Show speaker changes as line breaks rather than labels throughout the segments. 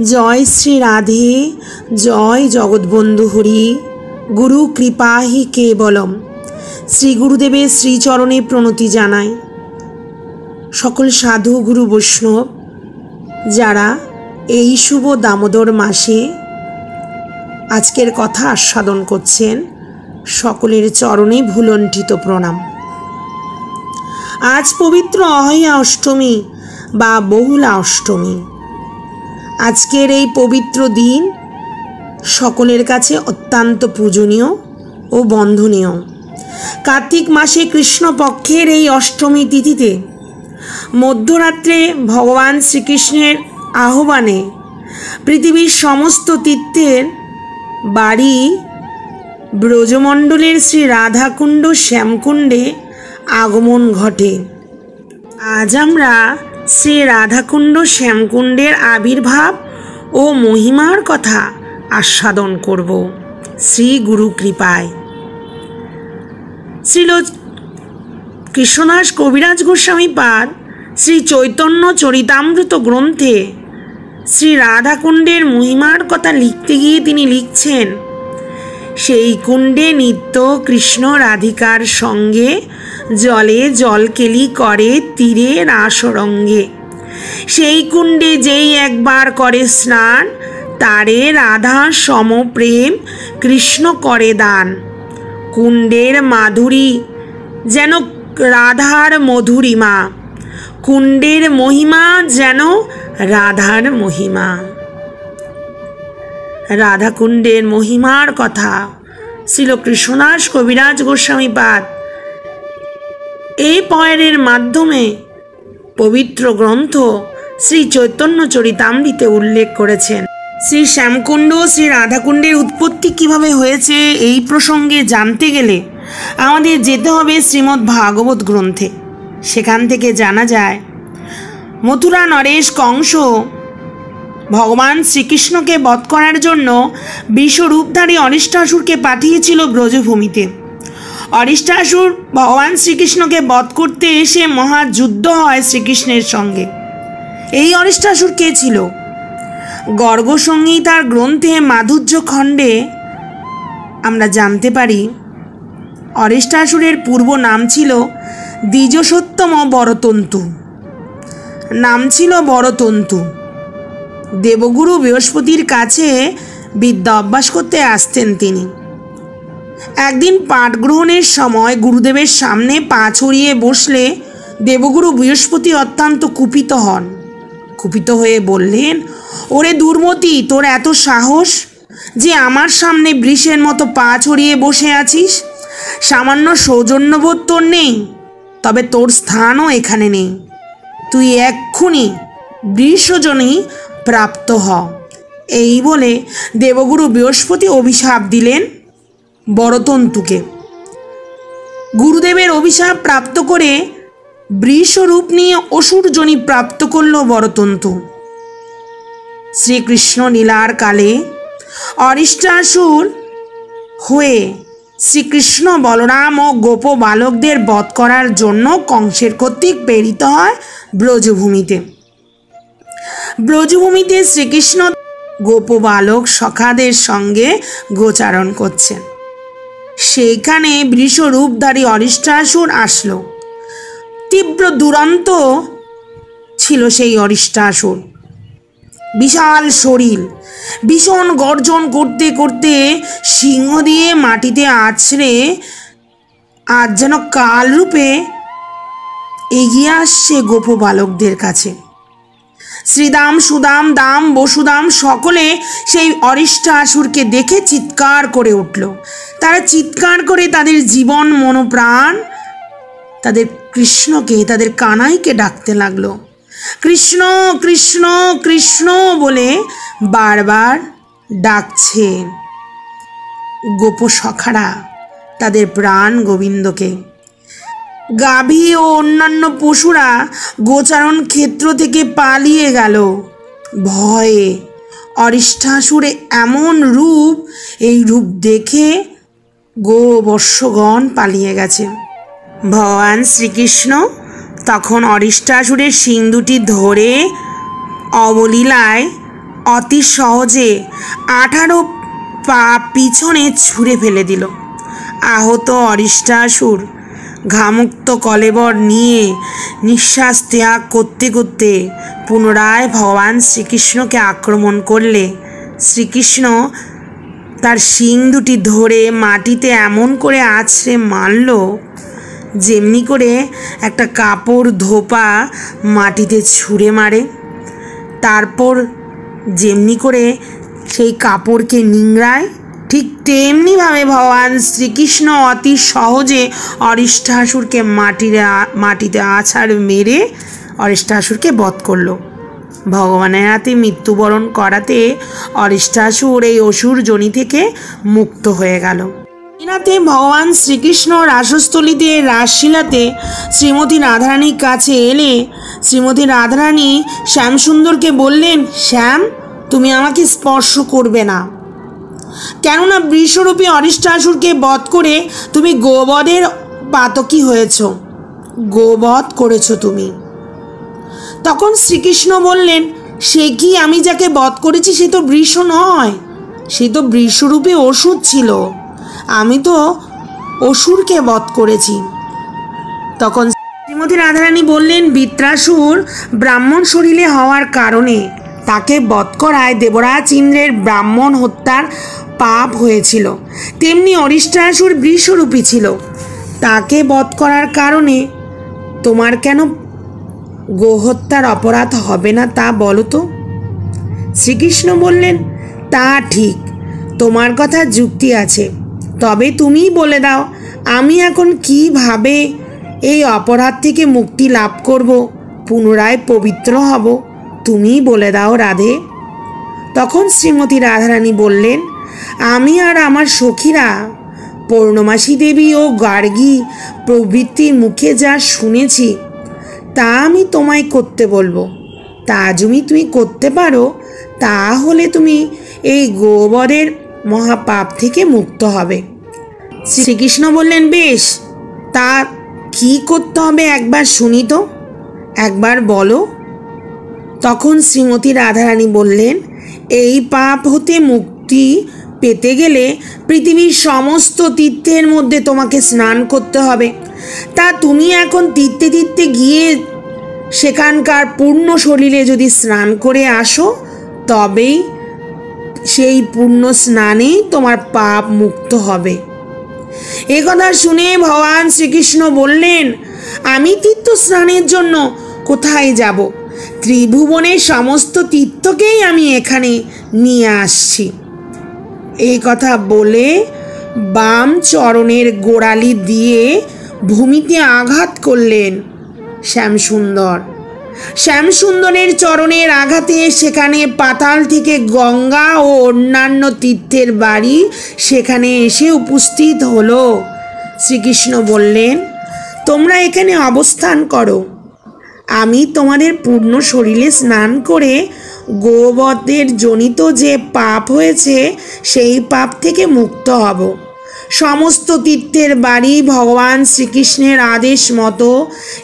जय श्री राधे जय जगतबंधु हरि गुरु कृपा ही केवलम। श्री गुरुदेवेर श्रीचरणे प्रणति जानाई सकल साधु गुरु वैष्णव जारा এই शुभ दामोदर मासे आजकेर कथा आस्वादन करছেন सकलेर चरणे भुलंठित प्रणाम। आज पवित्र अहया अष्टमी बा बहुला अष्टमी। आजकेर এই पवित्र दिन सकलेर काछे अत्यंत पूजनीय और बंधनीय। कार्तिक मासे कृष्ण पक्षेर এই अष्टमी तिथिते मध्यरात्रे भगवान श्रीकृष्णेर आह्वाने पृथिवीर समस्त तीर्थेर बाड़ी ब्रजमंडलेर श्री राधाकुंड श्यामकुंडे आगमन घटे। आज आमरा श्री राधाकुंड श्यामकुंडेर आविर्भाव और महिमार कथा आस्वादन करब श्री गुरु कृपाय। श्रील कृष्णदास कविराज गोस्वामी पाद श्री चैतन्य चरितामृत ग्रंथे श्री राधाकुंडेर महिमार कथा लिखते गिये तिनि लिखछेन, सेई कुंडे नित्य कृष्ण राधिकार संगे जले जलकेली करे तीरे रासरंगे। सेई कुंडे जेई एकबार करे स्नान तारे राधा सम प्रेम कृष्ण करे दान। कुंडेर माधुरी जेन राधार मधुरिमा, कुंडेर महिमा जेन राधार महिमा। राधा कुंडेर महिमार कथा श्रील कृष्णदास कविराज गोस्वामी पाद এই পয়ের মাধ্যমে পবিত্র গ্রন্থ শ্রী চৈতন্য চরিতামৃতে উল্লেখ করেছেন। শ্রী শ্যামকুণ্ড শ্রী রাধাকুণ্ডের উৎপত্তি কিভাবে হয়েছে এই প্রসঙ্গে জানতে গেলে আমাদের যেতে হবে শ্রীমদ্ ভাগবত গ্রন্থে। সেখান থেকে জানা যায় মথুরা নরেশ কংস ভগবান শ্রীকৃষ্ণকে বধ করার জন্য বিশ্বরূপধারী অরিষ্টাসুরকে পাঠিয়েছিল ব্রজভূমিতে। অরিষ্টাসুর ভগবান শ্রীকৃষ্ণকে বধ করতে এসে মহাযুদ্ধ হয় শ্রীকৃষ্ণের সঙ্গে। এই অরিষ্টাসুর কে ছিল? গর্গসংহিতার গ্রন্থে মাধুর্য খণ্ডে আমরা জানতে পারি অরিষ্টাসুরের পূর্ব নাম ছিল দ্বিজসত্তম বরতন্তু। নাম ছিল বরতন্তু। দেবগুরু বৃহস্পতির কাছে বিদ্যা অভ্যাস করতে আসতেন তিনি। একদিন পাঠ গ্রহণের সময় গুরুদেবের সামনে পা ছড়িয়ে বসলে দেবগুরু বৃহস্পতি অত্যন্ত কুপিত হন। কুপিত হয়ে বললেন, ওরে দুর্মতি, তোর এত সাহস যে আমার সামনে বৃষের মতো পা ছড়িয়ে বসে আছিস? সামান্য সৌজন্যবোধ তোর নেই? তবে তোর স্থানও এখানে নেই। তুই এক্ষুনি বৃষজনই প্রাপ্ত হ। এই বলে দেবগুরু বৃহস্পতি অভিশাপ দিলেন বরতন্তুকে। গুরুদেবের অভিশাপ প্রাপ্ত করে বৃষরূপ নিয়ে অসুরজনী প্রাপ্ত করল বরতন্তু। শ্রীকৃষ্ণ লীলার কালে অরিষ্টাসুর হয়ে শ্রীকৃষ্ণ বলরাম ও গোপ বালকদের বধ করার জন্য কংসের কর্তৃক প্রেরিত হয় ব্রজভূমিতে। ব্রজভূমিতে শ্রীকৃষ্ণ গোপ বালক সখাদের সঙ্গে গোচারণ করছেন। সেইখানে বৃষরূপধারী অরিষ্টাসুর আসলো। তীব্র দুরন্ত ছিল সেই অরিষ্টাসুর। বিশাল শরীর, ভীষণ গর্জন করতে করতে সিংহ দিয়ে মাটিতে আছড়ে আজ যেন কাল রূপে এগিয়ে আসছে গোপ বালকদের কাছে। শ্রীদাম সুদাম দাম বসুদাম সকলে সেই অরিষ্টাসুরকে দেখে চিৎকার করে উঠল। তারা চিৎকার করে তাদের জীবন মনোপ্রাণ তাদের কৃষ্ণকে, তাদের কানাইকে ডাকতে লাগলো। কৃষ্ণ কৃষ্ণ কৃষ্ণ বলে বারবার ডাকছে গোপ সখারা তাদের প্রাণ গোবিন্দকে। গাভী ও অন্যান্য পশুরা গোচারণ ক্ষেত্র থেকে পালিয়ে গেল ভয়ে। অরিষ্টাসুরে এমন রূপ, এই রূপ দেখে গোবর্ষগণ পালিয়ে গেছে। ভগবান শ্রীকৃষ্ণ তখন অরিষ্টাসুরের শিং দুটি ধরে অবলীলায় অতি সহজে 18 পা পিছনে ছুঁড়ে ফেলে দিল। আহত অরিষ্টাসুর ঘামুক্ত কলেবর নিয়ে নিঃশ্বাস ত্যাগ করতে করতে পুনরায় ভগবান শ্রীকৃষ্ণকে আক্রমণ করলে শ্রীকৃষ্ণ তার শিং দুটি ধরে মাটিতে এমন করে আছড়ে মারল যেমনি করে একটা কাপড় ধোপা মাটিতে ছুঁড়ে মারে। তারপর যেমনি করে সেই কাপড়কে নিংড়ায়, ঠিক তেমনিভাবে ভগবান শ্রীকৃষ্ণ অতি সহজে অরিষ্টাসুরকে মাটিতে আছাড় মেরে অরিষ্টাসুরকে বধ করল। ভগবানের হাতে মৃত্যুবরণ করাতে অরিষ্টাসুর এই অসুর যোনি থেকে মুক্ত হয়ে গেল। রাতে ভগবান শ্রীকৃষ্ণ রাসস্থলীতে রাসলীলাতে শ্রীমতী রাধারানীর কাছে এলে শ্রীমতী রাধারানী শ্যামসুন্দরকে বললেন, শ্যাম, তুমি আমাকে স্পর্শ করবে না, কেননা বৃষরূপী অরিষ্টাসুরকে বধ করে তুমি গোবধের পাতকী হয়েছ, গোবধ করেছ তুমি। তখন শ্রীকৃষ্ণ বললেন, সে কি, আমি যাকে বধ করেছি সে তো বৃষ নয়, সে তো বৃষরূপী অসুর ছিল, আমি তো অসুরকে বধ করেছি। তখন শ্রীমতী রাধারানী বললেন, বৃত্রাসুর ব্রাহ্মণ শরীরে হওয়ার কারণে তাকে বধ করায় দেবরাজ ইন্দ্রের ব্রাহ্মণ হত্যার পাপ হয়েছিল, তেমনি অরিষ্টাসুর বৃষরূপী ছিল, তাকে বধ করার কারণে তোমার কেন গোহত্যার অপরাধ হবে না তা বলো তো। শ্রীকৃষ্ণ বললেন, তা ঠিক, তোমার কথা যুক্তি আছে, তবে তুমিই বলে দাও আমি এখন কিভাবে এই অপরাধ থেকে মুক্তি লাভ করব, পুনরায় পবিত্র হব, তুমিই বলে দাও রাধে। তখন শ্রীমতী রাধারানী বললেন, আমি আর আমার সখীরা পূর্ণমাসী দেবী ও গার্গী প্রভৃতির মুখে যা শুনেছি তা আমি তোমায় করতে বলবো, তা যদি তুমি করতে পারো তাহলে তুমি এই গোবধের মহাপাপ থেকে মুক্ত হবে। শ্রীকৃষ্ণ বললেন, বেশ, তা কি করতে হবে একবার শুনি তো, একবার বলো। তখন শ্রীমতী রাধারানী বললেন, এই পাপ হতে মুক্তি পেতে গেলে পৃথিবীর সমস্ত তীর্থের মধ্যে তোমাকে স্নান করতে হবে। তা তুমি এখন তীর্থে তীর্থে গিয়ে সেখানকার পূর্ণ শরীরে যদি স্নান করে আসো তবেই সেই পূর্ণ স্নানেই তোমার পাপ মুক্ত হবে। এ কথা শুনে ভগবান শ্রীকৃষ্ণ বললেন, আমি তীর্থ স্নানের জন্য কোথায় যাব, ত্রিভুবনের সমস্ত তীর্থকেই আমি এখানে নিয়ে আসছি। এই কথা বলে বাম চরণের গোড়ালি দিয়ে ভূমিতে আঘাত করলেন শ্যামসুন্দর। শ্যামসুন্দরের চরণের আঘাতে সেখানে পাতাল থেকে গঙ্গা ও অন্যান্য তীর্থের বাড়ি সেখানে এসে উপস্থিত হলো। শ্রীকৃষ্ণ বললেন, তোমরা এখানে অবস্থান করো, আমি তোমাদের পূর্ণ শরীরে স্নান করে গোবধের জনিত যে পাপ হয়েছে সেই পাপ থেকে মুক্ত হব। সমস্ত তীর্থের বাড়ি ভগবান শ্রীকৃষ্ণের আদেশ মতো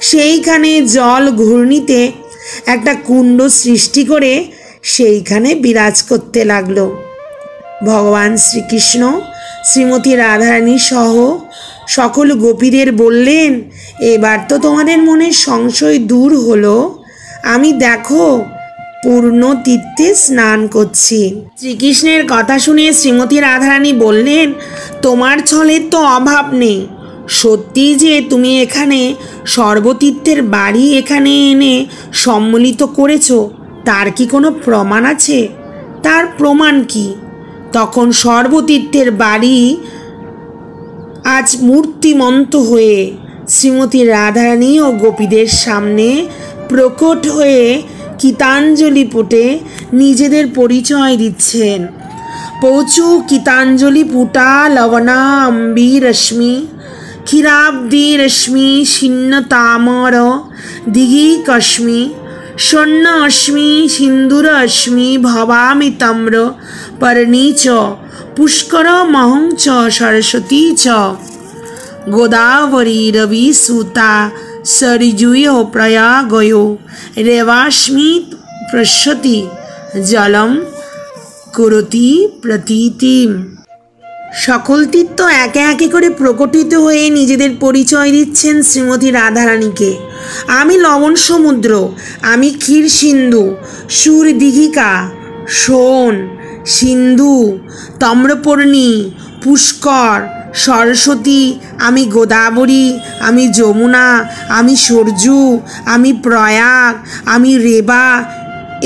সেইখানে জল ঘূর্ণিতে একটা কুণ্ড সৃষ্টি করে সেইখানে বিরাজ করতে লাগলো। ভগবান শ্রীকৃষ্ণ শ্রীমতী রাধারানী সহ সকল গোপীদের বললেন, এবার তো তোমাদের মনের সংশয় দূর হলো, আমি দেখো পূর্ণ তীর্থে স্নান করছি। শ্রীকৃষ্ণের কথা শুনে শ্রীমতী রাধারানী বললেন, তোমার ছলের তো অভাব নেই, সত্যি যে তুমি এখানে সর্বতীর্থের বাড়ি এখানে এনে সম্মিলিত করেছ তার কি কোনো প্রমাণ আছে? তার প্রমাণ কি? তখন সর্বতীর্থের বাড়ি আজ মূর্তিমন্ত হয়ে শ্রীমতী রাধারানী ও গোপীদের সামনে প্রকট হয়ে গীতাঞ্জলি পুটে নিজেদের পরিচয় দিচ্ছেন। পৌঁছু গীতাঞ্জলি পুটা লবণা অম্বি রশ্মি ক্ষীরাব্দি রশ্মি ছিন্ন তামর দিঘি কশ্মি স্বর্ণ অশ্মি সিন্দুর অশ্মি ভবামি তম্র পর্ণী চ পুষ্কর মহং চ সরস্বতী চ গোদাবরী রবি সুতা সরিজুয় প্রয়াগয় রেবাশ্মি প্রস্যতি জলম করতি প্রতীতিম। সকল তীর্থ একে একে করে প্রকটিত হয়ে নিজেদের পরিচয় দিচ্ছেন শ্রীমতী রাধারানীকে। আমি লবণ সমুদ্র, আমি ক্ষীর সিন্ধু, সুর দীঘিকা, সোন, সিন্ধু, তাম্রপর্ণী, পুষ্কর, সরস্বতী, আমি গোদাবরী, আমি যমুনা, আমি সরজু, আমি প্রয়াগ, আমি রেবা,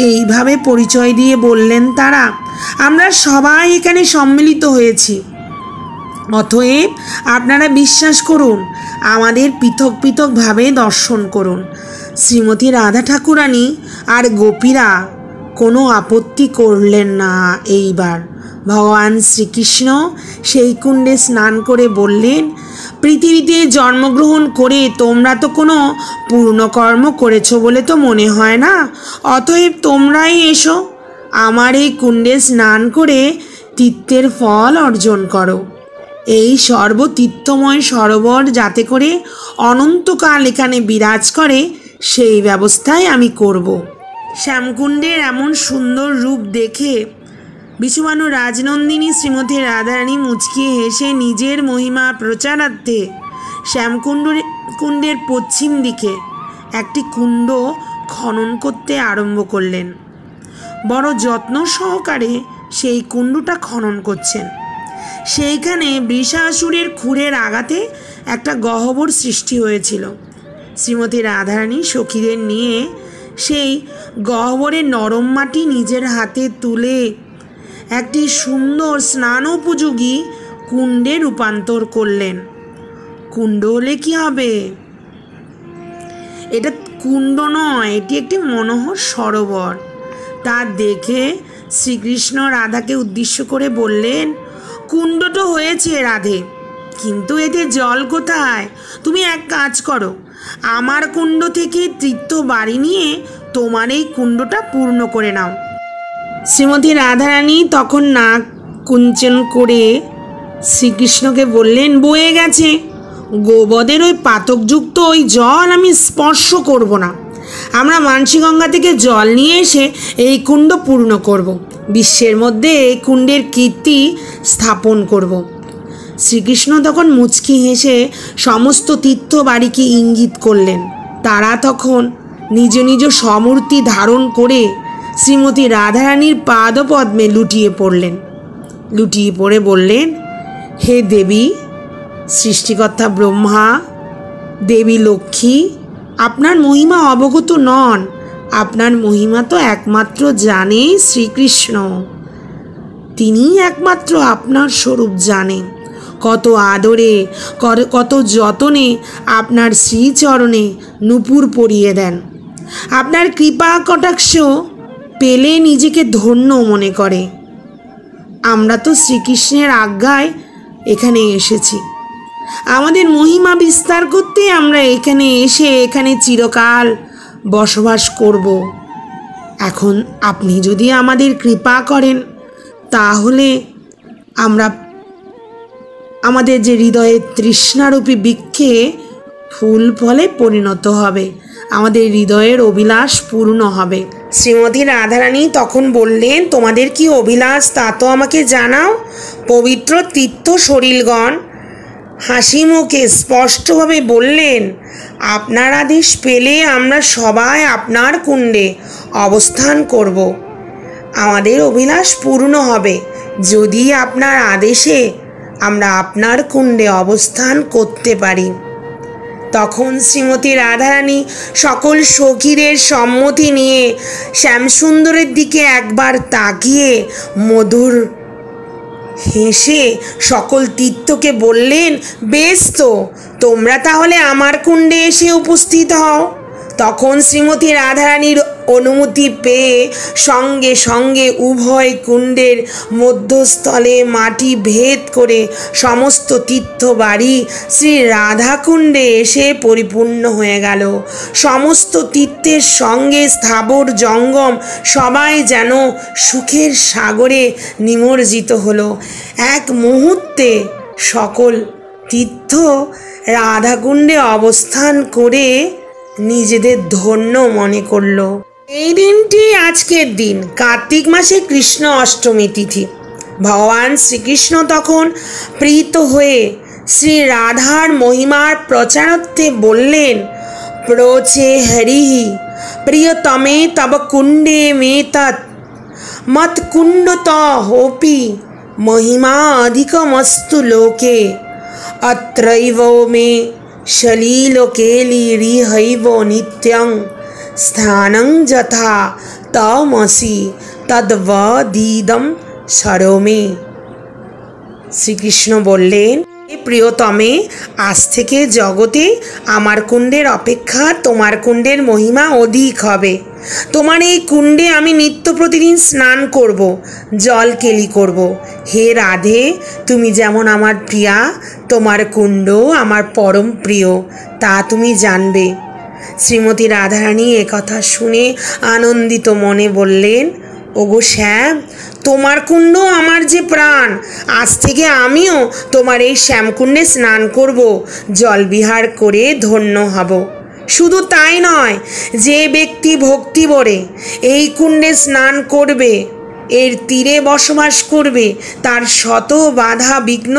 এইভাবে পরিচয় দিয়ে বললেন তারা, আমরা সবাই এখানে সম্মিলিত হয়েছি। অতএব আপনারা বিশ্বাস করুন, আমাদের পৃথক পৃথকভাবে দর্শন করুন। শ্রীমতী রাধা ঠাকুরানী আর গোপীরা কোনো আপত্তি করলেন না। এইবার ভগবান শ্রীকৃষ্ণ সেই কুণ্ডে স্নান করে বললেন, পৃথিবীতে জন্মগ্রহণ করে তোমরা তো কোনো পূর্ণকর্ম করেছো বলে তো মনে হয় না। অতএব তোমরাই এসো, আমার এই কুণ্ডে স্নান করে তীর্থের ফল অর্জন করো। এই সর্বতীর্থময় সরোবর যাতে করে অনন্তকাল এখানে বিরাজ করে সেই ব্যবস্থাই আমি করব। শ্যামকুণ্ডের এমন সুন্দর রূপ দেখে বিশ্ববানু রাজনন্দিনী শ্রীমতী রাধারানী মুচকিয়ে হেসে নিজের মহিমা প্রচারার্থে শ্যামকুণ্ডের পশ্চিম দিকে একটি কুণ্ড খনন করতে আরম্ভ করলেন। বড় যত্ন সহকারে সেই কুণ্ডটা খনন করছেন। সেইখানে বৃষাসুরের খুরের আঘাতে একটা গহ্বর সৃষ্টি হয়েছিল। শ্রীমতী রাধারানী সখীদের নিয়ে সেই গহ্বরের নরম মাটি নিজের হাতে তুলে একটি সুন্দর স্নানোপযোগী কুণ্ডে রূপান্তর করলেন। কুণ্ড হলে কি হবে? এটা কুণ্ড নয়, এটি একটি মনোহর সরোবর। তা দেখে শ্রীকৃষ্ণ রাধাকে উদ্দেশ্য করে বললেন, কুণ্ড তো হয়েছে রাধে, কিন্তু এতে জল কোথায়? তুমি এক কাজ করো, আমার কুণ্ড থেকে তীর্থ বাড়ি নিয়ে তোমার এই কুণ্ডটা পূর্ণ করে নাও। শ্রীমতী রাধারানী তখন নাক কুঞ্চন করে শ্রীকৃষ্ণকে বললেন, বয়ে গেছে, গোবদের ওই পাতকযুক্ত ওই জল আমি স্পর্শ করব না। আমরা মানসীগঙ্গা থেকে জল নিয়ে এসে এই কুণ্ড পূর্ণ করব। বিশ্বের মধ্যে এই কুণ্ডের কীর্তি স্থাপন করব। শ্রীকৃষ্ণ তখন মুচকি হেসে সমস্ত তীর্থ বাড়িকে ইঙ্গিত করলেন। তারা তখন নিজ নিজ সমূর্তি ধারণ করে শ্রীমতী রাধারানীর পাদপদ্মে লুটিয়ে পড়লেন। লুটিয়ে পড়ে বললেন, হে দেবী, সৃষ্টিকর্তা ব্রহ্মা, দেবী লক্ষ্মী, আপনার মহিমা অবগত নন। আপনার মহিমা তো একমাত্র জানে শ্রীকৃষ্ণ। তিনি একমাত্র আপনার স্বরূপ জানেন। কত আদরে, কত যতনে আপনার শ্রীচরণে নূপুর পরিয়ে দেন। আপনার কৃপা কটাক্ষ পেলে নিজেকে ধন্য মনে করে। আমরা তো শ্রীকৃষ্ণের আজ্ঞায় এখানে এসেছি। আমাদের মহিমা বিস্তার করতে আমরা এখানে এসে এখানে চিরকাল বসবাস করব। এখন আপনি যদি আমাদের কৃপা করেন, তাহলে আমরা আমাদের যে হৃদয়ের তৃষ্ণারূপী বৃক্ষে ফুল ফলে পরিণত হবে, আমাদের হৃদয়ের অভিলাষ পূর্ণ হবে। শ্রীমতী রাধারানী তখন বললেন, তোমাদের কি অভিলাষ তা তো আমাকে জানাও। পবিত্র তীর্থ শরীরগণ হাসি মুখে স্পষ্টভাবে বললেন, আপনার আদেশ পেলে আমরা সবাই আপনার কুণ্ডে অবস্থান করব। আমাদের অভিলাষ পূর্ণ হবে যদি আপনার আদেশে আমরা আপনার কুণ্ডে অবস্থান করতে পারি। তখন শ্রীমতী রাধারানী সকল সখীদের সম্মতি নিয়ে শ্যামসুন্দরের দিকে একবার তাকিয়ে মধুর হেসে সকল তীর্থকে বললেন, বেশ তো, তোমরা তাহলে আমার কুণ্ডে এসে উপস্থিত হও। তখন শ্রীমতী রাধারানীর অনুমতি পেয়ে সঙ্গে সঙ্গে উভয় কুণ্ডের মধ্যস্থলে মাটি ভেদ করে সমস্ত তীর্থ বাড়ি শ্রী রাধাকুণ্ডে এসে পরিপূর্ণ হয়ে গেল। সমস্ত তীর্থের সঙ্গে স্থাবর জঙ্গম সবাই যেন সুখের সাগরে নিমজ্জিত হলো। এক মুহূর্তে সকল তীর্থ রাধাকুণ্ডে অবস্থান করে নিজেদের ধন্য মনে করল। এই দিনটি আজকের দিন, কার্তিক মাসে কৃষ্ণ অষ্টমী তিথি। ভগবান শ্রীকৃষ্ণ তখন প্রীত হয়ে শ্রী রাধার মহিমার প্রচারার্থে বললেন, প্রচে হরিহি প্রিয়তমে তব কুণ্ডে মে তৎ মত কুণ্ডত হোপি মহিমা অধিকমস্তু লোকে অত্রৈব মে সলিলোকেলিরিহৈব নিত্যং স্থানং যথা তমসি তদ্বদীদম সরমে। শ্রীকৃষ্ণ বললেন, প্রিয়তমে, আজ থেকে জগতে আমার কুণ্ডের অপেক্ষা তোমার কুণ্ডের মহিমা অধিক হবে। তোমার এই কুণ্ডে আমি নিত্য প্রতিদিন স্নান করব, জল কেলি করব। হে রাধে, তুমি যেমন আমার প্রিয়া, তোমার কুণ্ড আমার পরম প্রিয়, তা তুমি জানবে। শ্রীমতী রাধারানী একথা শুনে আনন্দিত মনে বললেন, ওগো শ্যাম, তোমার কুণ্ড আমার যে প্রাণ, আজ থেকে আমিও তোমার এই শ্যামকুণ্ডে স্নান করব, জলবিহার করে ধন্য হব। শুধু তাই নয়, যে ব্যক্তি ভক্তি ভরে এই কুণ্ডে স্নান করবে, এর তীরে বসবাস করবে, তার শত বাধা বিঘ্ন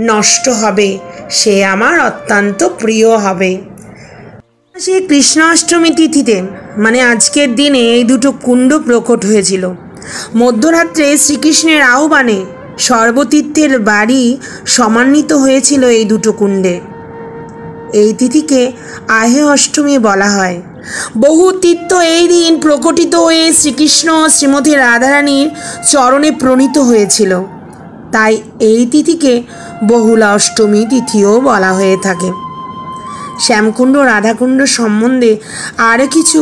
নষ্ট হবে, সে আমার অত্যন্ত প্রিয় হবে। সে কৃষ্ণাষ্টমী তিথিতে মানে আজকের দিনে এই দুটো কুণ্ড প্রকট হয়েছিল। মধ্যরাত্রে শ্রীকৃষ্ণের আহ্বানে সর্বতীর্থের বাড়ি সমান্বিত হয়েছিল এই দুটো কুণ্ডে। এই তিথিকে আহে অষ্টমী বলা হয়। বহু তীর্থ এই দিন প্রকটিত হয়ে শ্রীকৃষ্ণ শ্রীমতী রাধারানীর চরণে প্রণীত হয়েছিল, তাই এই তিথিকে বহুলা অষ্টমী তিথিও বলা হয়ে থাকে। শ্যামকুণ্ড রাধাকুণ্ড সম্বন্ধে আরও কিছু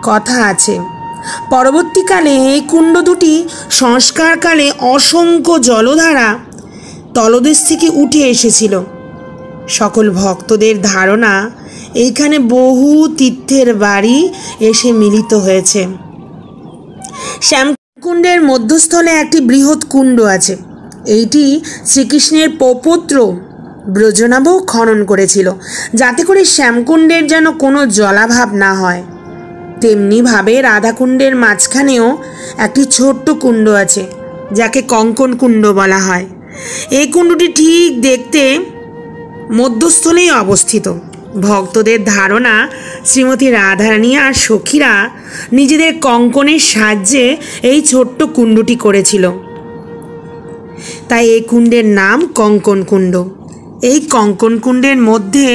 কথা আছে। পরবর্তীকালে এই কুণ্ড দুটি সংস্কারকালে অসংখ্য জলধারা তলদেশ থেকে উঠে এসেছিল। সকল ভক্তদের ধারণা এইখানে বহু তীর্থের বাড়ি এসে মিলিত হয়েছে। শ্যামকুণ্ডের মধ্যস্থলে একটি বৃহৎ কুণ্ড আছে। এইটি শ্রীকৃষ্ণের পৌত্র ব্রজনাভ খনন করেছিল, যাতে করে শ্যামকুণ্ডের যেন কোনো জলাভাব না হয়। তেমনিভাবে রাধাকুণ্ডের মাঝখানেও একটি ছোট্ট কুণ্ড আছে, যাকে কঙ্কন কুণ্ড বলা হয়। এই কুণ্ডটি ঠিক দেখতে মধ্যস্থলেই অবস্থিত। ভক্তদের ধারণা শ্রীমতী রাধারানী আর সখীরা নিজেদের কঙ্কনের সাহায্যে এই ছোট্ট কুণ্ডটি করেছিল, তাই এই কুণ্ডের নাম কঙ্কন কুণ্ড। এই কঙ্কন কুণ্ডের মধ্যে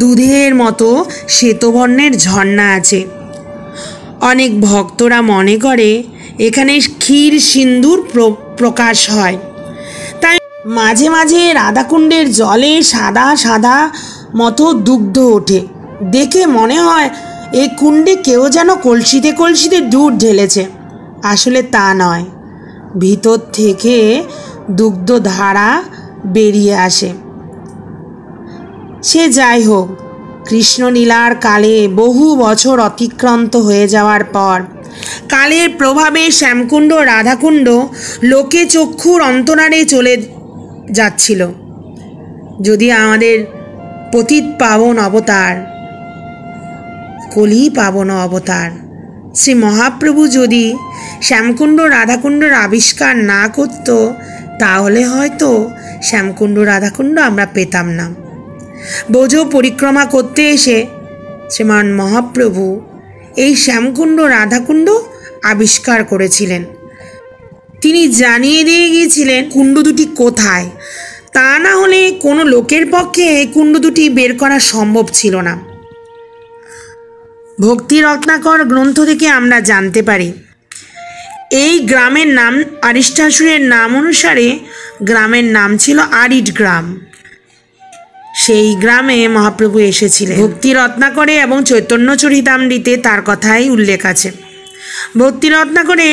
দুধের মতো শ্বেতবর্ণের ঝর্ণা আছে। অনেক ভক্তরা মনে করে এখানে ক্ষীর সিন্দুর প্রকাশ হয়, তাই মাঝে মাঝে রাধাকুণ্ডের জলে সাদা সাদা মতো দুগ্ধ ওঠে। দেখে মনে হয় এই কুণ্ডে কেউ যেন কলসিতে কলসিতে দুধ ঢেলেছে। আসলে তা নয়, ভিতর থেকে দুগ্ধ ধারা বেরিয়ে আসে। সে যাই হোক, কৃষ্ণলীলার কালে বহু বছর অতিক্রান্ত হয়ে যাওয়ার পর কালের প্রভাবে শ্যামকুণ্ড রাধাকুণ্ড লোকে চক্ষুর অন্তরালে চলে যাচ্ছিল। যদি আমাদের পতিত পাবন অবতার, কলি পাবন অবতার শ্রী মহাপ্রভু যদি শ্যামকুণ্ড রাধাকুণ্ডর আবিষ্কার না করত, তাহলে হয়তো শ্যামকুণ্ড রাধাকুণ্ড আমরা পেতাম না। ব্রজ পরিক্রমা করতে এসে শ্রীমান মহাপ্রভু এই শ্যামকুণ্ড রাধাকুণ্ড আবিষ্কার করেছিলেন। তিনি জানিয়ে দিয়ে গিয়েছিলেন কুণ্ড দুটি কোথায়, তা না হলে কোনো লোকের পক্ষে এই কুণ্ড দুটি বের করা সম্ভব ছিল না। ভক্তি রত্নাকর গ্রন্থ থেকে আমরা জানতে পারি এই গ্রামের নাম অরিষ্টাসুরের নাম অনুসারে গ্রামের নাম ছিল আরিড গ্রাম। সেই গ্রামে মহাপ্রভু এসেছিলেন। ভক্তি রত্নাকরে এবং চৈতন্য চরিতামৃতে তার কথাই উল্লেখ আছে। ভক্তি রত্নাকরে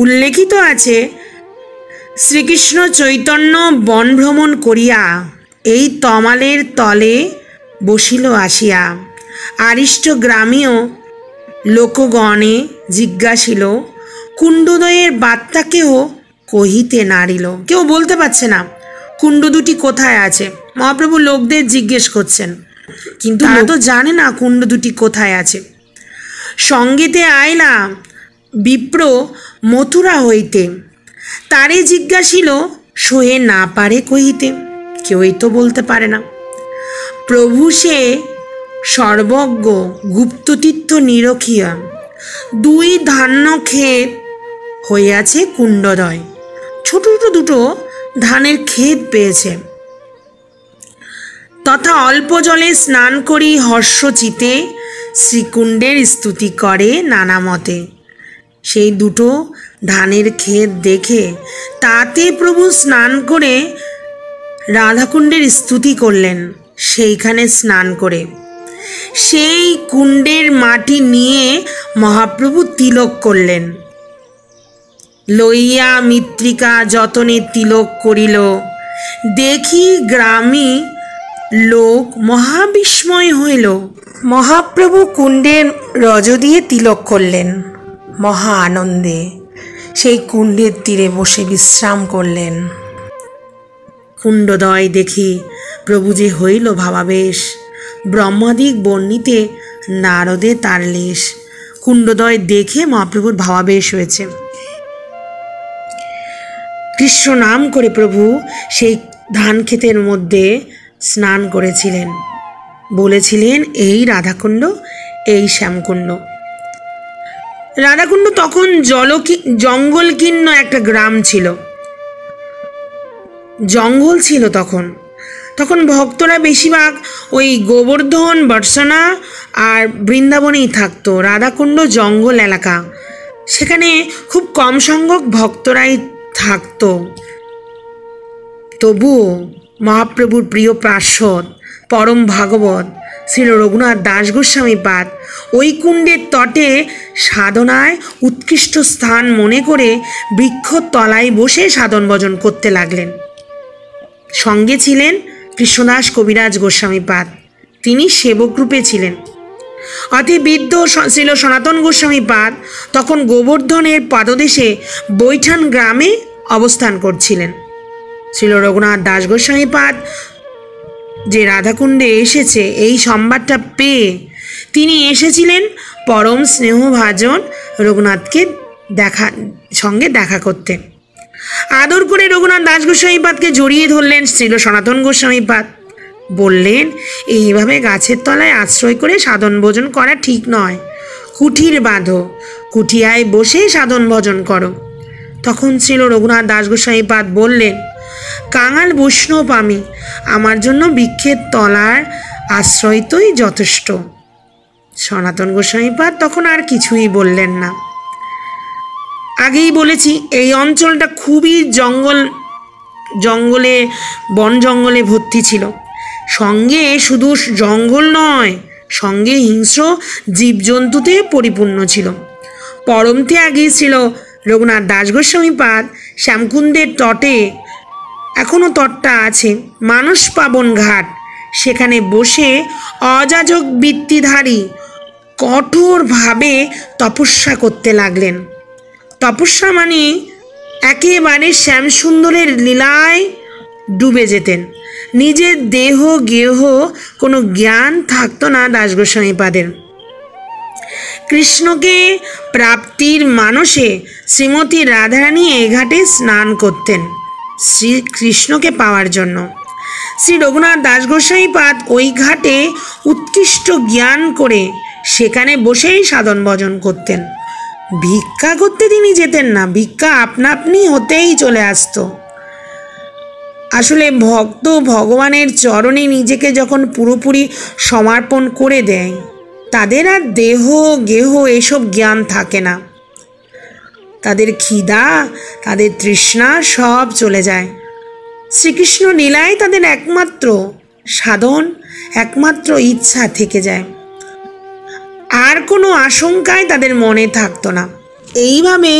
উল্লেখিত আছে, শ্রীকৃষ্ণ চৈতন্য বন ভ্রমণ করিয়া এই তমালের তলে বসিল আসিয়া। আরিষ্ট গ্রামীয় লোকগণে জিজ্ঞাসিল, কুণ্ডদ্বয়ের বার্তা কেহ কহিতে নারিল। কেউ বলতে পারছে না কুণ্ড দুটি কোথায় আছে। মহাপ্রভু লোকদের জিজ্ঞেস করছেন, কিন্তু তারা তো জানে না কুণ্ড দুটি কোথায় আছে। সঙ্গেতে আইলা বিপ্র মথুরা হইতে। তারে জিজ্ঞাসিল, সহে না পারে কহিতে। কেউই তো বলতে পারে না। প্রভু সে সর্বজ্ঞ, গুপ্ততীর্থ নিরখিয়া। 2 ধান্য ক্ষেত হইয়াছে কুণ্ডদয়। ছোট ছোট 2 ধানের ক্ষেত পেয়েছে। তথা অল্প জলে স্নান করি হর্ষচিতে শ্রীকুণ্ডের স্তুতি করে নানা মতে। সেই 2 ধানের ক্ষেত দেখে তাতে প্রভু স্নান করে রাধাকুণ্ডের স্তুতি করলেন। সেইখানে স্নান করে সেই কুণ্ডের মাটি নিয়ে মহাপ্রভু তিলক করলেন। লইয়া মৃত্তিকা যতনে তিলক করিল, দেখি গ্রামী লোক মহাবিস্ময় হইল। মহাপ্রভু কুণ্ডের রজ দিয়ে তিলক করলেন। মহা আনন্দে সেই কুণ্ডের তীরে বসে বিশ্রাম করলেন। কুণ্ডদয় দেখি প্রভু যে হইল ভাবাবেশ, ব্রহ্মাদিক বর্ণিতে নারদে তার লেশ। কুণ্ডদয় দেখে মহাপ্রভুর ভাবাবেশ হয়েছে। কৃষ্ণ নাম করে প্রভু সেই ধান ক্ষেতের মধ্যে স্নান করেছিলেন। বলেছিলেন, এই রাধাকুণ্ড, এই শ্যামকুণ্ড। রাধাকুণ্ড তখন জঙ্গলকীর্ণ একটা গ্রাম ছিল, জঙ্গল ছিল তখন। তখন ভক্তরা বেশিরভাগ ওই গোবর্ধন, বর্ষনা আর বৃন্দাবনেই থাকতো। রাধাকুণ্ড জঙ্গল এলাকা, সেখানে খুব কম সংখ্যক ভক্তরাই থাকতো। তবুও মহাপ্রভুর প্রিয় পার্ষদ পরম ভাগবত শ্রী রঘুনাথ দাস গোস্বামীপাদ ওই কুণ্ডের তটে সাধনায় উৎকৃষ্ট স্থান মনে করে বৃক্ষর তলায় বসে সাধন ভজন করতে লাগলেন। সঙ্গে ছিলেন কৃষ্ণদাস কবিরাজ গোস্বামীপাদ, তিনি সেবক রূপে ছিলেন। অতি বৃদ্ধ ছিল সনাতন গোস্বামীপাদ তখন গোবর্ধনের পাদদেশে বৈঠান গ্রামে অবস্থান করছিলেন। শ্রীল রঘুনাথ দাস গোস্বামীপাদ যে রাধাকুণ্ডে এসেছে এই সংবাদটা পেয়ে তিনি এসেছিলেন পরম স্নেহভাজন রঘুনাথকে সঙ্গে দেখা করতে। আদর করে রঘুনাথ দাস গোস্বামীপাদকে জড়িয়ে ধরলেন শ্রীল সনাতন গোস্বামীপাদ। বললেন, এইভাবে গাছের তলায় আশ্রয় করে সাধন ভোজন করা ঠিক নয়। কুঠির বাঁধো, কুঠিয়ায় বসে সাধন ভজন করো। তখন শ্রীল রঘুনাথ দাস গোস্বামীপাদ বললেন, কাঙাল বৈষ্ণব আমি, আমার জন্য বৃক্ষের তলার আশ্রয়তই যথেষ্ট। সনাতন গোস্বামীপাদ তখন আর কিছুই বললেন না। আগেই বলেছি, এই অঞ্চলটা খুবই বন জঙ্গলে ভর্তি ছিল। সঙ্গে শুধু জঙ্গল নয়, সঙ্গে হিংস্র জীবজন্তুতে পরিপূর্ণ ছিল। পরম ত্যাগী ছিল রঘুনাথ দাস গোস্বামীপাদ শ্যামকুণ্ডের তটে, এখনও তটটা আছে, মানস পাবন ঘাট, সেখানে বসে অযাজক বৃত্তিধারী কঠোরভাবে তপস্যা করতে লাগলেন। তপস্যা মানে একেবারে শ্যামসুন্দরের লীলায় ডুবে যেতেন। নিজের দেহ গেহ কোনো জ্ঞান থাকতো না দাস গোস্বামীপাদের। কৃষ্ণকে প্রাপ্তির মানসে শ্রীমতী রাধারানী এ ঘাটে স্নান করতেন শ্রীকৃষ্ণকে পাওয়ার জন্য। শ্রী রঘুনাথ দাস গোস্বামীপাদ ওই ঘাটে উৎকৃষ্ট জ্ঞান করে সেখানে বসেই সাধন ভজন করতেন। ভিক্ষা করতে তিনি যেতেন না, ভিক্ষা আপনা আপনি হতেই চলে আসতো। আসলে ভক্ত ভগবানের চরণে নিজেকে যখন পুরোপুরি সমর্পণ করে দেয়, তাদের আর দেহ গেহ এসব জ্ঞান থাকে না। তাদের খিদা, তাদের তৃষ্ণা সব চলে যায়। শ্রীকৃষ্ণ লীলায় তাদের একমাত্র সাধন, একমাত্র ইচ্ছা থেকে যায়। আর কোনো আশঙ্কায় তাদের মনে থাকতো না। এইভাবে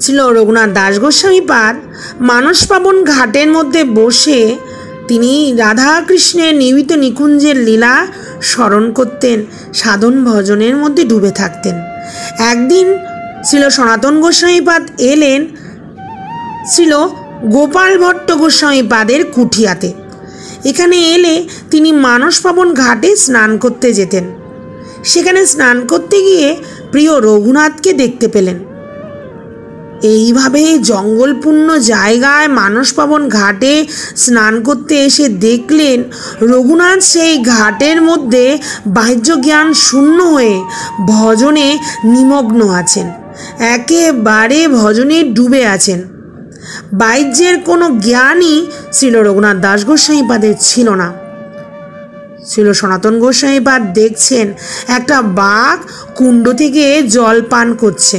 ছিল রঘুনাথ দাস গোস্বামীপাদ মানস পাবন ঘাটের মধ্যে বসে তিনি রাধা কৃষ্ণের নিবিত নিকুঞ্জের লীলা স্মরণ করতেন, সাধন ভজনের মধ্যে ডুবে থাকতেন। একদিন ছিল সনাতন গোস্বামীপাদ এলেন ছিল গোপাল ভট্ট গোস্বামীপাদের কুঠিয়াতে। এখানে এলে তিনি মানস পাবন ঘাটে স্নান করতে যেতেন। সেখানে স্নান করতে গিয়ে প্রিয় রঘুনাথকে দেখতে পেলেন। এইভাবে জঙ্গলপূর্ণ জায়গায় মানসপাবন ঘাটে স্নান করতে এসে দেখলেন রঘুনাথ সেই ঘাটের মধ্যে বাহ্য জ্ঞান শূন্য হয়ে ভজনে নিমগ্ন আছেন, একেবারে ভজনে ডুবে আছেন। বাহ্যের কোনো জ্ঞানই শ্রীল রঘুনাথ দাস গোস্বামীপাদের ছিল না। শ্রীল সনাতন গোস্বামীপাদ দেখছেন একটা বাঘ কুণ্ড থেকে জল পান করছে।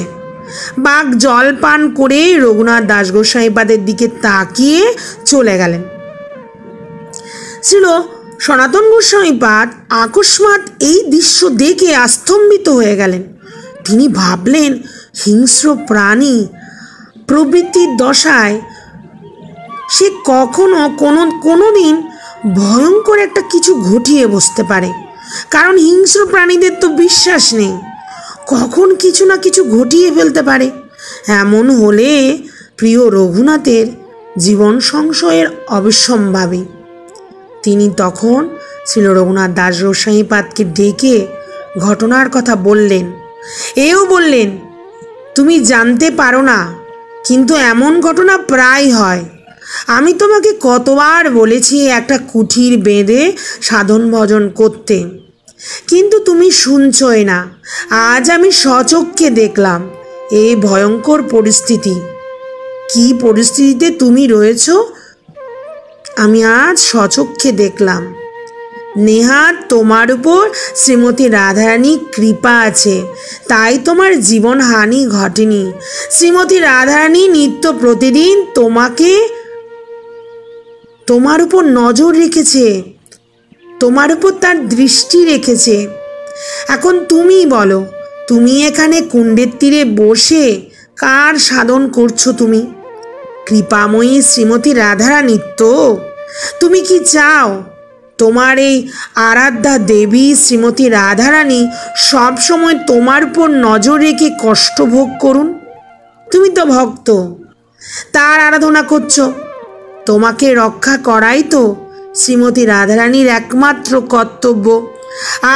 বাঘ জল পান করে রঘুনাথ দাস গোস্বামীপাদের দিকে তাকিয়ে চলে গেলেন। শ্রীল সনাতন গোস্বামীপাদ আকস্মাৎ এই দৃশ্য দেখে আস্তম্ভিত হয়ে গেলেন। তিনি ভাবলেন, হিংস্র প্রাণী প্রবৃত্তির দশায় সে কখনো কোনো দিন ভয়ঙ্কর একটা কিছু ঘটিয়ে বসতে পারে, কারণ হিংস্র প্রাণীদের তো বিশ্বাস নেই, কখন কিছু না কিছু ঘটিয়ে ফেলতে পারে। এমন হলে প্রিয় রঘুনাথের জীবন সংশয়ের অবশ্যম্ভাবী। তিনি তখন শ্রীল রঘুনাথ দাস গোস্বামীপাদকে ডেকে ঘটনার কথা বললেন। এও বললেন, তুমি জানতে পারো না, কিন্তু এমন ঘটনা প্রায় হয়। আমি তোমাকে কতবার বলেছি একটা কুঠির বেঁধে সাধন ভজন করতে, কিন্তু তুমি শুনছই না। আজ আমি স্বচক্ষে দেখলাম এই ভয়ঙ্কর পরিস্থিতি। কি পরিস্থিতিতে তুমি রয়েছ আমি আজ স্বচক্ষে দেখলাম। নেহাত তোমার উপর শ্রীমতী রাধারানী কৃপা আছে, তাই তোমার জীবন হানি ঘটেনি। শ্রীমতী রাধারানী নিত্য প্রতিদিন তোমার উপর নজর রেখেছে, তোমার উপর তার দৃষ্টি রেখেছে। এখন তুমি বলো, তুমি এখানে কুণ্ডের তীরে বসে কার সাধন করছো? তুমি কৃপাময়ী শ্রীমতী রাধারানী তো? তুমি কি চাও তোমার এই আরাধ্যা দেবী শ্রীমতী রাধারানী সবসময় তোমার উপর নজর রেখে কষ্ট ভোগ করুন? তুমি তো ভক্ত, তার আরাধনা করছো, তোমাকে রক্ষা করাই তো শ্রীমতী রাধারানীর একমাত্র কর্তব্য।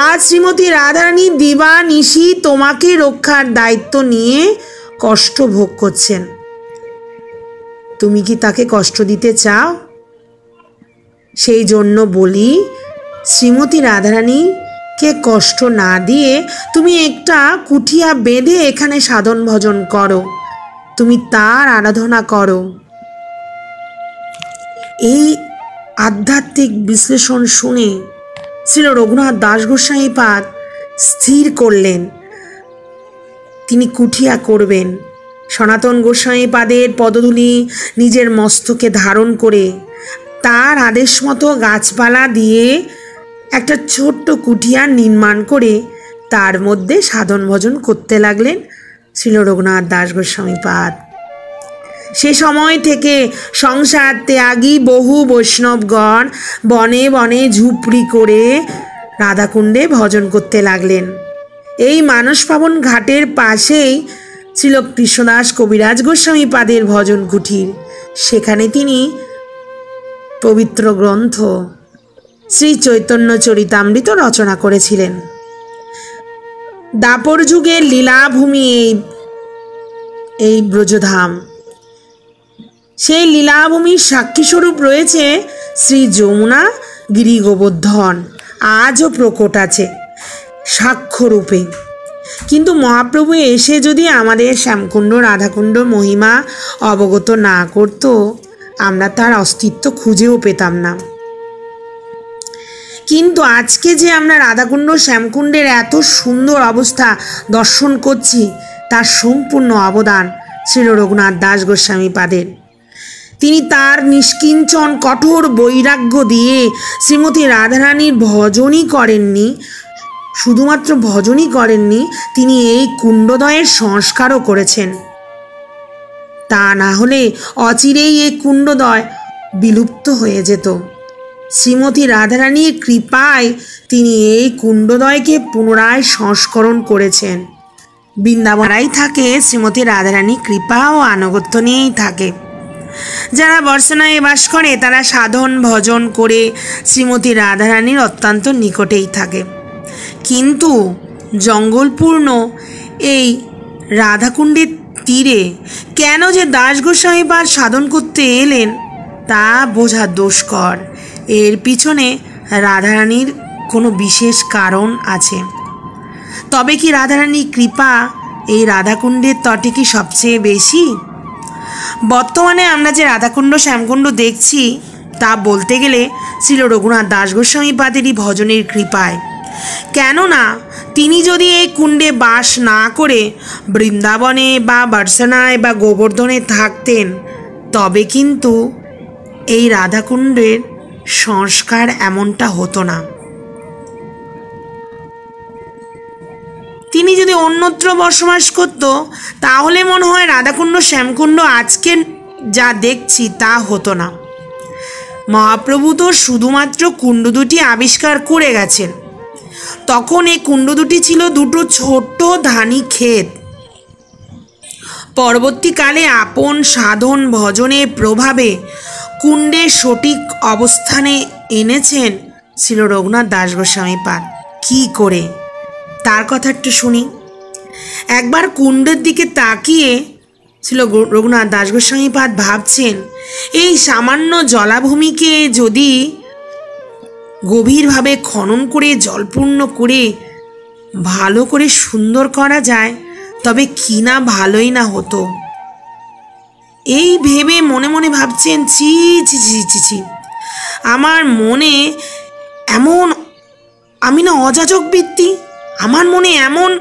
আজ শ্রীমতী রাধারানী দিবা নিশি তোমাকে রক্ষার দায়িত্ব নিয়ে কষ্ট ভোগ করছেন। তুমি কি তাকে কষ্ট দিতে চাও? সেই জন্য বলি, শ্রীমতী রাধারানীকে কষ্ট না দিয়ে তুমি একটা কুঠিয়া বেঁধে এখানে সাধন ভজন করো, তুমি তার আরাধনা করো। এই আধ্যাত্মিক বিশ্লেষণ শুনে শ্রীল রঘুনাথ দাস গোস্বামীপাদ স্থির করলেন তিনি কুঠিয়া করবেন। সনাতন গোস্বামীপাদের পদধূলি নিজের মস্তকে ধারণ করে তার আদেশ মতো গাছপালা দিয়ে একটা ছোট্ট কুঠিয়া নির্মাণ করে তার মধ্যে সাধন ভজন করতে লাগলেন শ্রীল রঘুনাথ দাস গোস্বামীপাদ। সে সময় থেকে সংসার ত্যাগী বহু বৈষ্ণবগণ বনে বনে ঝুপড়ি করে রাধাকুণ্ডে ভজন করতে লাগলেন। এই মানসপাবন ঘাটের পাশেই ছিল কৃষ্ণদাস কবিরাজ গোস্বামীপাদের ভজন কুঠির। সেখানে তিনি পবিত্র গ্রন্থ শ্রী চৈতন্য চরিতামৃত রচনা করেছিলেন। দাপর যুগের লীলাভূমি এই ব্রজধাম। সেই লীলাভূমির সাক্ষীস্বরূপ রয়েছে শ্রী যমুনা গিরি গোবর্ধন, আজও প্রকট আছে সাক্ষ্যরূপে। কিন্তু মহাপ্রভু এসে যদি আমাদের শ্যামকুণ্ড রাধাকুণ্ড মহিমা অবগত না করত, আমরা তার অস্তিত্ব খুঁজেও পেতাম না। কিন্তু আজকে যে আমরা রাধাকুণ্ড শ্যামকুণ্ডের এত সুন্দর অবস্থা দর্শন করছি, তার সম্পূর্ণ অবদান শ্রীল রঘুনাথ দাস গোস্বামীপাদের। তিনি তার নিষ্কিঞ্চন কঠোর বৈরাগ্য দিয়ে শ্রীমতী রাধারানীর ভজনই করেননি, শুধুমাত্র ভজনই করেননি, তিনি এই কুণ্ডদ্বয়ের সংস্কারও করেছেন। তা না হলে অচিরেই এই কুণ্ডদ্বয় বিলুপ্ত হয়ে যেত। শ্রীমতী রাধারানীর কৃপায় তিনি এই কুণ্ডদ্বয়কে পুনরায় সংস্করণ করেছেন। বৃন্দাবনাই থাকে শ্রীমতী রাধারানী কৃপা ও আনুগত্য নিয়েই থাকে। যারা বর্ষানায় বাস করে তারা সাধন ভজন করে শ্রীমতী রাধারানীর অত্যন্ত নিকটেই থাকে। কিন্তু জঙ্গলপূর্ণ এই রাধাকুণ্ডের তীরে কেন যে দাসগোস্বামীপাদ সাধন করতে এলেন তা বোঝা দুষ্কর। এর পিছনে রাধারানীর কোনো বিশেষ কারণ আছে। তবে কি রাধারানীর কৃপা এই রাধাকুণ্ডের তটে কি সবচেয়ে বেশি? বর্তমানে আমরা যে রাধাকুণ্ড শ্যামকুণ্ড দেখছি তা বলতে গেলে ছিল রঘুনাথ দাস গোস্বামীপাদেরই ভজনের কৃপায়। কেননা তিনি যদি এই কুণ্ডে বাস না করে বৃন্দাবনে বা বার্সনায় বা গোবর্ধনে থাকতেন তবে কিন্তু এই রাধাকুণ্ডের সংস্কার এমনটা হতো না। তিনি যদি অন্যত্র বসবাস করত তাহলে মনে হয় রাধাকুণ্ড শ্যামকুণ্ড আজকে যা দেখছি তা হতো না। মহাপ্রভু তো শুধুমাত্র কুণ্ড দুটি আবিষ্কার করে গেছেন। তখন এই কুণ্ড দুটি ছিল দুটো ছোট্ট ধানি ক্ষেত। পরবর্তীকালে আপন সাধন ভজনের প্রভাবে কুণ্ডের সঠিক অবস্থানে এনেছেন ছিল রঘুনাথ দাস গোস্বামীপাদ। কী করে তার কথা একটু শুনি। একবার কুণ্ডের দিকে তাকিয়ে ছিল রঘুনাথ দাস গোস্বামীপাদ ভাবছেন, এই সামান্য জলাভূমিকে যদি গভীরভাবে খনন করে জলপূর্ণ করে ভালো করে সুন্দর করা যায় তবে কি না ভালোই না হতো। এই ভেবে মনে মনে ভাবছেন, ছি ছি ছি ছি ছি, আমার মনে এমন, আমি না অযাচক বৃত্তি, আমার মনে এমন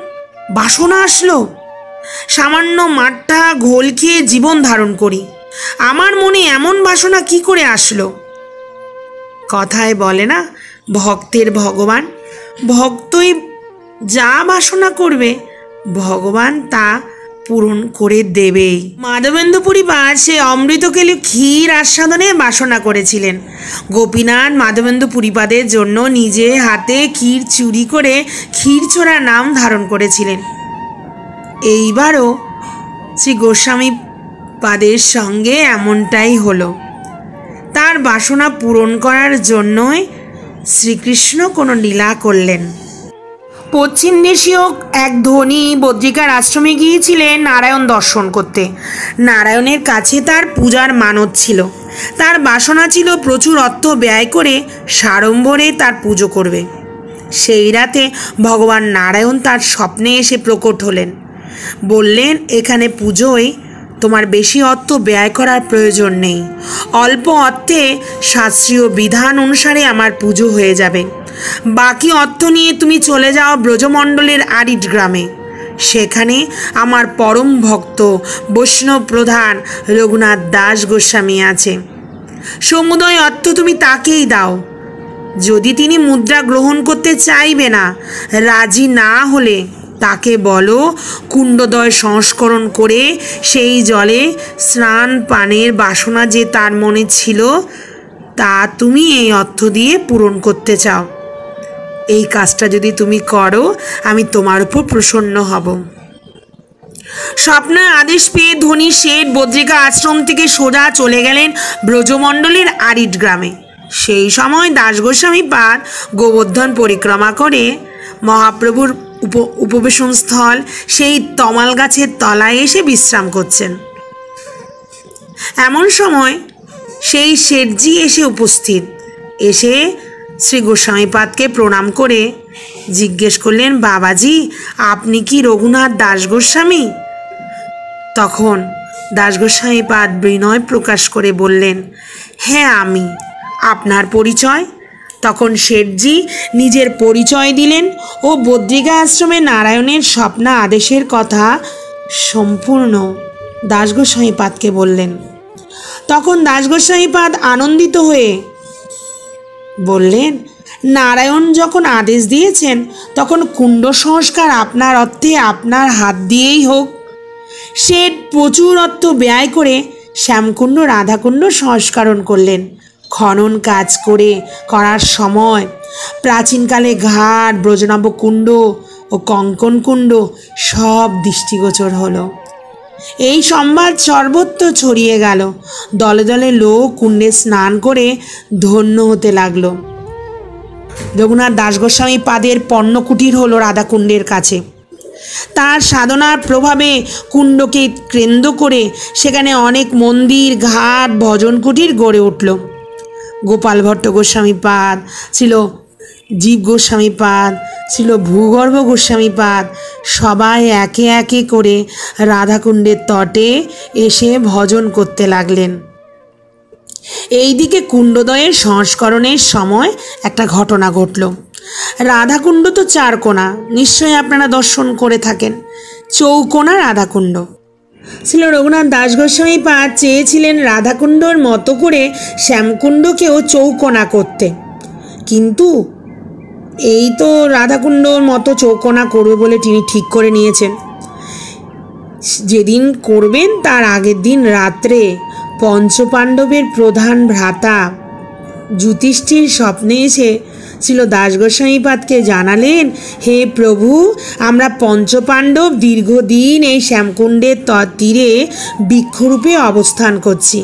বাসনা আসলো। সামান্য মাঠটা ঘোল খেয়ে জীবন ধারণ করি, আমার মনে এমন বাসনা কি করে আসলো? কথায় বলে না, ভক্তের ভগবান। ভক্তই যা বাসনা করবে ভগবান তা পূরণ করে দেবেই। মাধবেন্দ্র পুরীপাদ সে অমৃতকেলি ক্ষীর আস্বাদনে বাসনা করেছিলেন। গোপীনাথ মাধবেন্দ্র পুরীপাদের জন্য নিজে হাতে ক্ষীর চুরি করে ক্ষীরচোরা নাম ধারণ করেছিলেন। এইবারও শ্রী গোস্বামী পাদের সঙ্গে এমনটাই হলো। তার বাসনা পূরণ করার জন্যই শ্রীকৃষ্ণ কোনো লীলা করলেন। পশ্চিম দেশীয় এক ধনী বদ্রিকার আশ্রমে গিয়েছিলেন নারায়ণ দর্শন করতে। নারায়ণের কাছে তার পূজার মানত ছিল। তার বাসনা ছিল প্রচুর অর্থ ব্যয় করে সাড়ম্বরে তার পুজো করবে। সেই রাতে ভগবান নারায়ণ তার স্বপ্নে এসে প্রকট হলেন। বললেন, এখানে পুজোয় তোমার বেশি অর্থ ব্যয় করার প্রয়োজন নেই। অল্প অর্থে শাস্ত্রীয় বিধান অনুসারে আমার পুজো হয়ে যাবে। বাকি অর্থ নিয়ে তুমি চলে যাও ব্রজমণ্ডলের আরিড গ্রামে। সেখানে আমার পরম ভক্ত বৈষ্ণব প্রধান রঘুনাথ দাস গোস্বামী আছে। সমুদয় অর্থ তুমি তাকেই দাও। যদি তিনি মুদ্রা গ্রহণ করতে চাইবে না, রাজি না হলে তাকে বলো কুণ্ডদ্বয় সংস্করণ করে সেই জলে স্নান পানের বাসনা যে তার মনে ছিল তা তুমি এই অর্থ দিয়ে পূরণ করতে চাও। এই কাজটা যদি তুমি করো আমি তোমার উপর প্রসন্ন হব। স্বপ্নের আদেশ পেয়ে ধনী শেঠ বদ্রিকা আশ্রম থেকে সোজা চলে গেলেন ব্রজমণ্ডলের আরিড গ্রামে। সেই সময় দাস গোস্বামীপাদ গোবর্ধন পরিক্রমা করে মহাপ্রভুর উপবেশন স্থল সেই তমাল গাছের তলায় এসে বিশ্রাম করছেন। এমন সময় সেই শেঠজি এসে উপস্থিত। এসে শ্রী গোস্বামীপাদকে প্রণাম করে জিজ্ঞেস করলেন, বাবাজি আপনি কি রঘুনাথ দাস গোস্বামী? তখন দাস গোস্বামীপাদ বিনয় প্রকাশ করে বললেন, হ্যাঁ আমি। আপনার পরিচয়? তখন শেঠজি নিজের পরিচয় দিলেন ও বদ্রিকা আশ্রমে নারায়ণের স্বপ্না আদেশের কথা সম্পূর্ণ দাস গোস্বামীপাদকে বললেন। তখন দাস গোস্বামীপাদ আনন্দিত হয়ে বললেন, নারায়ণ যখন আদেশ দিয়েছেন তখন কুণ্ড সংস্কার আপনার অর্থে আপনার হাত দিয়েই হোক। শেঠ প্রচুর অর্থ ব্যয় করে শ্যামকুণ্ড রাধাকুণ্ড সংস্করণ করলেন। খনন কাজ করার সময় প্রাচীনকালে ঘাট, ব্রজনব কুণ্ড ও কঙ্কন কুণ্ড সব দৃষ্টিগোচর হলো। এই সংবাদ সর্বত্র ছড়িয়ে গেল। দলে দলে লোক কুণ্ডে স্নান করে ধন্য হতে লাগলো। রঘুনাথ দাস গোস্বামী পাদের পণ্যকুটির হলো রাধাকুণ্ডের কাছে। তার সাধনার প্রভাবে কুণ্ডকে কেন্দ্র করে সেখানে অনেক মন্দির, ঘাট, ভজন কুটির গড়ে উঠল। গোপাল ভট্ট গোস্বামীপাদ ছিল, জীব গোস্বামীপাদ ছিল, ভূগর্ভ গোস্বামীপাদ সবাই একে একে করে রাধাকুণ্ডের তটে এসে ভজন করতে লাগলেন। এইদিকে কুণ্ডদ্বয়ের সংস্করণের সময় একটা ঘটনা ঘটল। রাধাকুণ্ড তো চারকোনা, নিশ্চয়ই আপনারা দর্শন করে থাকেন। চৌকোনা রাধাকুণ্ড ছিল। রঘুনাথ দাস গোস্বামীপাদ চেয়েছিলেন রাধাকুণ্ডর মতো করে শ্যামকুণ্ডকেও চৌকোনা করতে, কিন্তু এই তো রাধাকুণ্ডর মতো চৌকোনা করবে বলে তিনি ঠিক করে নিয়েছেন। যেদিন করবেন তার আগের দিন রাত্রে পঞ্চপাণ্ডবের প্রধান ভ্রাতা যুধিষ্ঠির স্বপ্নে এসে ছিল দাস গোস্বামীপাদকে জানালেন, হে প্রভু, আমরা পঞ্চপাণ্ডব দীর্ঘদিন এই শ্যামকুণ্ডের তীরে বৃক্ষরূপে অবস্থান করছি।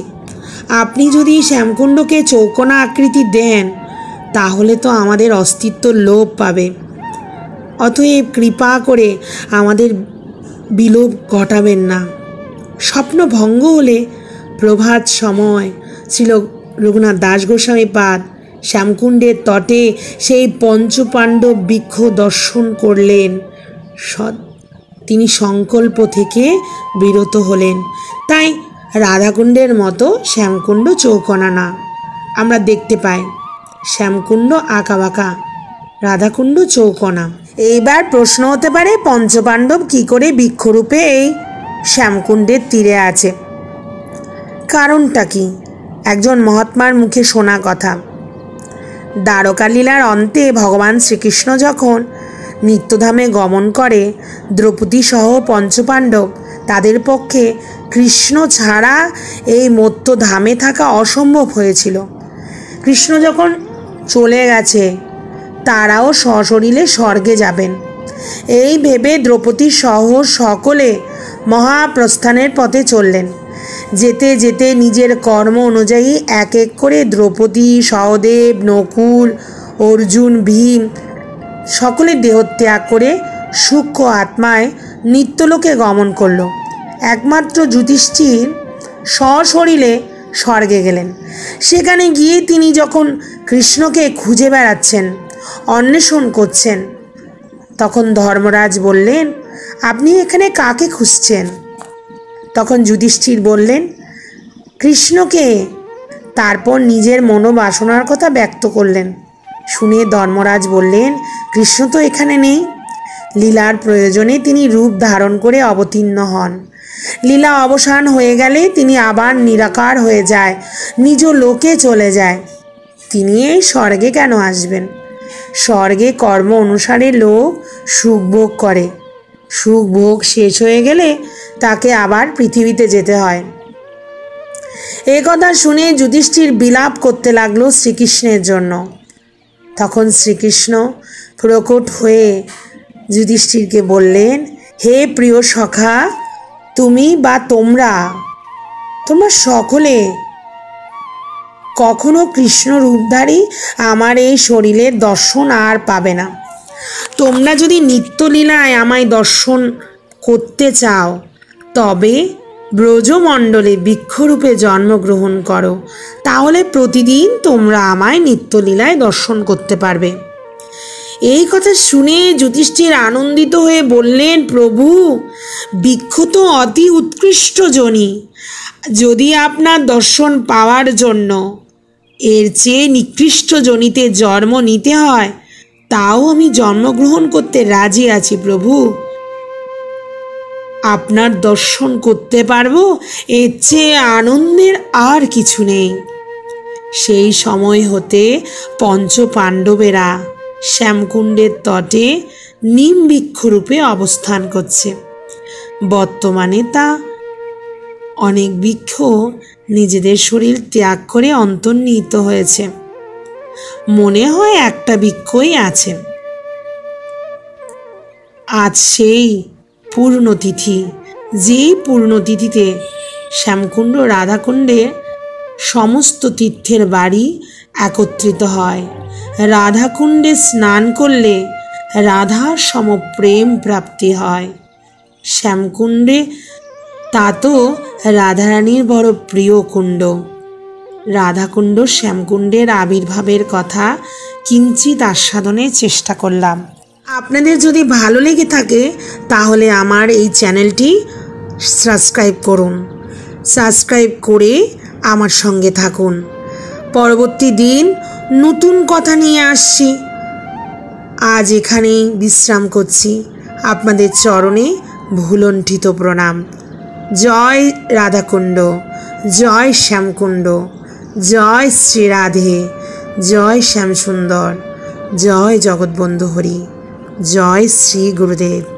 আপনি যদি শ্যামকুণ্ডকে চৌকোনা আকৃতি দেন তাহলে তো আমাদের অস্তিত্ব লোপ পাবে। অতএব কৃপা করে আমাদের বিলোপ ঘটাবেন না। স্বপ্ন ভঙ্গ হলে প্রভাত সময় ছিল রঘুনাথ দাস গোস্বামীপাদ শ্যামকুণ্ডের তটে সেই পঞ্চপাণ্ডব বৃক্ষ দর্শন করলেন। তিনি সংকল্প থেকে বিরত হলেন। তাই রাধাকুণ্ডের মতো শ্যামকুণ্ড চৌকোনা না। আমরা দেখতে পাই শ্যামকুণ্ড আঁকাবাঁকা, রাধাকুণ্ড চৌকোনা। এইবার প্রশ্ন হতে পারে, পঞ্চপাণ্ডব কি করে বৃক্ষরূপে এই শ্যামকুণ্ডের তীরে আছে? কারণটা কি? একজন মহাত্মার মুখে শোনা কথা। দ্বারকা লীলার অন্তে ভগবান শ্রীকৃষ্ণ যখন নিত্যধামে গমন করে, দ্রৌপদী সহ পঞ্চপাণ্ডব তাদের পক্ষে কৃষ্ণ ছাড়া এই মর্ত্য ধামে থাকা অসম্ভব হয়েছিল। কৃষ্ণ যখন চলে গেছে তারাও সশরীরে স্বর্গে যাবেন, এই ভেবে দ্রৌপদী সহ সকলে মহাপ্রস্থানের পথে চললেন। যেতে যেতে নিজের কর্ম অনুযায়ী এক এক করে দ্রৌপদী, সহদেব, নকুল, অর্জুন, ভীম সকলে দেহত্যাগ করে সূক্ষ্ম আত্মায় নিত্যলোকে গমন করল। একমাত্র যুধিষ্ঠির সশরীরে স্বর্গে গেলেন। সেখানে গিয়ে তিনি যখন কৃষ্ণকে খুঁজে বেড়াচ্ছেন, অন্বেষণ করছেন, তখন ধর্মরাজ বললেন, আপনি এখানে কাকে খুঁজছেন? তখন যুধিষ্ঠির বললেন, কৃষ্ণকে। তারপর নিজের মনোবাসনার কথা ব্যক্ত করলেন। শুনে ধর্মরাজ বললেন, কৃষ্ণ তো এখানে নেই। লীলার প্রয়োজনে তিনি রূপ ধারণ করে অবতীর্ণ হন। লীলা অবসান হয়ে গেলে তিনি আবার নিরাকার হয়ে যায়, নিজ লোকে চলে যায়। তিনি এই স্বর্গে কেন আসবেন? স্বর্গে কর্ম অনুসারে লোক সুখভোগ করে, সুখভোগ শেষ হয়ে গেলে তাকে আবার পৃথিবীতে যেতে হয়। এ কথা শুনে যুধিষ্ঠির বিলাপ করতে লাগলো শ্রীকৃষ্ণের জন্য। তখন শ্রীকৃষ্ণ প্রকট হয়ে যুধিষ্ঠিরকে বললেন, হে প্রিয় সখা, তুমি বা তোমরা সকলে কখনো কৃষ্ণ রূপধারী আমার এই শরীরের দর্শন আর পাবে না। তোমরা যদি নিত্যলীলায় আমায় দর্শন করতে চাও তবে ব্রজমণ্ডলে বৃক্ষরূপে জন্মগ্রহণ করো, তাহলে প্রতিদিন তোমরা আমায় নিত্যলীলায় দর্শন করতে পারবে। এই কথা শুনে যুধিষ্ঠির আনন্দিত হয়ে বললেন, প্রভু, বৃক্ষ তো অতি উৎকৃষ্ট জনি। যদি আপনার দর্শন পাওয়ার জন্য এর চেয়ে নিকৃষ্ট জনিতে জন্ম নিতে হয়, তাও আমি জন্মগ্রহণ করতে রাজি আছি প্রভু। আপনার দর্শন করতে পারবো, এর চেয়ে আনন্দের আর কিছু নেই। সেই সময় হতে পঞ্চপাণ্ডবেরা শ্যামকুণ্ডের তটে নিম বৃক্ষরূপে অবস্থান করছে। বর্তমানে তা অনেক বৃক্ষ নিজেদের শরীর ত্যাগ করে অন্তর্নিহিত হয়েছে। মনে হয় একটা বৃক্ষই আছে। আজ সেই পূর্ণতিথি, যেই পূর্ণতিথিতে শ্যামকুণ্ড রাধাকুণ্ডে সমস্ত তীর্থের বাড়ি একত্রিত হয়। রাধাকুণ্ডে স্নান করলে রাধার সমপ্রেম প্রাপ্তি হয়। শ্যামকুণ্ডে তা তো রাধারানীর বড় প্রিয় কুণ্ড। রাধাকুণ্ড শ্যামকুণ্ডের আবির্ভাবের কথা কিঞ্চিৎ আস্বাদনের চেষ্টা করলাম। আপনাদের যদি ভালো লেগে থাকে তাহলে আমার এই চ্যানেলটি সাবস্ক্রাইব করুন। সাবস্ক্রাইব করে আমার সঙ্গে থাকুন। পরবর্তী দিন নতুন কথা নিয়ে আসছি। আজ এখানেই বিশ্রাম করছি। আপনাদের চরণে ভুলণ্ঠিত প্রণাম। জয় রাধাকুণ্ড, জয় শ্যামকুণ্ড, জয় শ্রী রাধে, জয় শ্যামসুন্দর, জয় জগৎবন্ধু হরি, জয় শ্রী গুরুদেব।